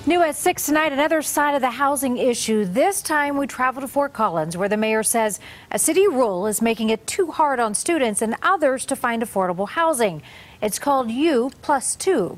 New at 6 tonight, another side of the housing issue. This time we travel to Fort Collins, where the mayor says a city rule is making it too hard on students and others to find affordable housing. It's called U+2.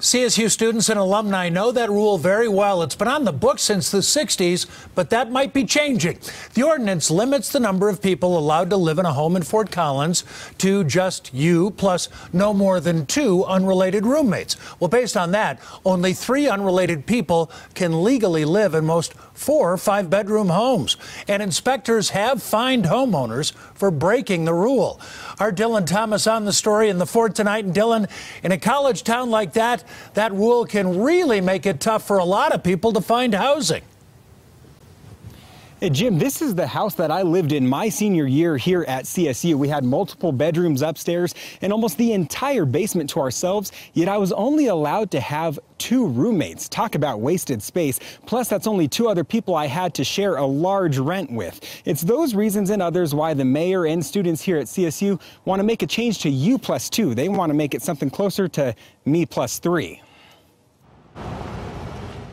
CSU students and alumni know that rule very well. It's been on the books since the 60s, but that might be changing. The ordinance limits the number of people allowed to live in a home in Fort Collins to just you plus no more than 2 unrelated roommates. Well, based on that, only 3 unrelated people can legally live in most 4 or 5-bedroom homes. And inspectors have fined homeowners for breaking the rule. Our Dylan Thomas on the story in the Fort tonight. And Dylan, in a college town like that, that rule can really make it tough for a lot of people to find housing. Hey, Jim, this is the house that I lived in my senior year here at CSU. We had multiple bedrooms upstairs and almost the entire basement to ourselves, yet I was only allowed to have 2 roommates. Talk about wasted space. Plus, that's only 2 other people I had to share a large rent with. It's those reasons and others why the mayor and students here at CSU want to make a change to U+2. They want to make it something closer to me+3.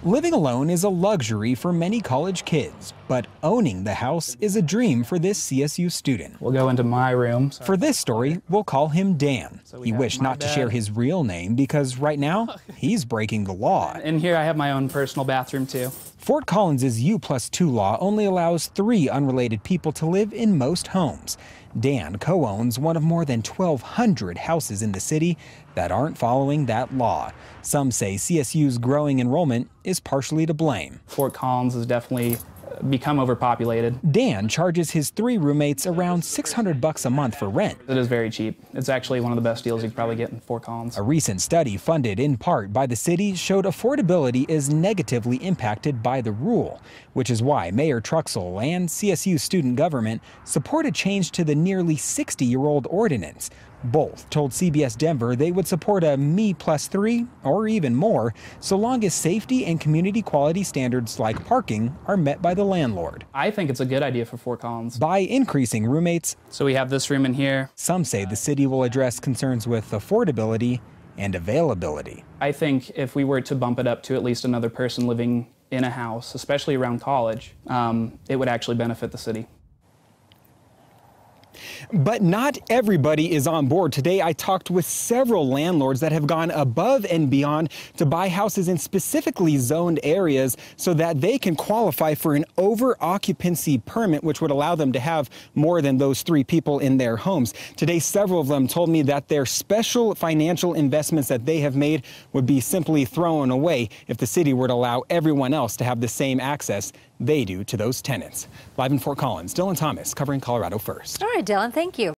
Living alone is a luxury for many college kids, but owning the house is a dream for this CSU student. We'll go into my room. For this story, we'll call him Dan. He wished not to share his real name because right now, he's breaking the law. In here I have my own personal bathroom too. Fort Collins' U+2 law only allows 3 unrelated people to live in most homes. Dan co-owns one of more than 1,200 houses in the city that aren't following that law. Some say CSU's growing enrollment is partially to blame. Fort Collins has definitely become overpopulated. Dan charges his 3 roommates around $600 a month for rent. It is very cheap. It's actually one of the best deals you could probably get in Fort Collins. A recent study funded in part by the city showed affordability is negatively impacted by the rule, which is why Mayor Truxell and CSU student government support a change to the nearly 60-year-old ordinance. Both told CBS Denver they would support a me+3 or even more, so long as safety and community quality standards like parking are met by the landlord. I think it's a good idea for Fort Collins. By increasing roommates, so we have this room in here. Some say the city will address concerns with affordability and availability. I think if we were to bump it up to at least another person living in a house, especially around college, it would actually benefit the city. But not everybody is on board. Today, I talked with several landlords that have gone above and beyond to buy houses in specifically zoned areas so that they can qualify for an over-occupancy permit, which would allow them to have more than those 3 people in their homes. Today, several of them told me that their special financial investments that they have made would be simply thrown away if the city were to allow everyone else to have the same access they do to those tenants. Live in Fort Collins, Dylan Thomas covering Colorado First. All right, Dylan, thank you.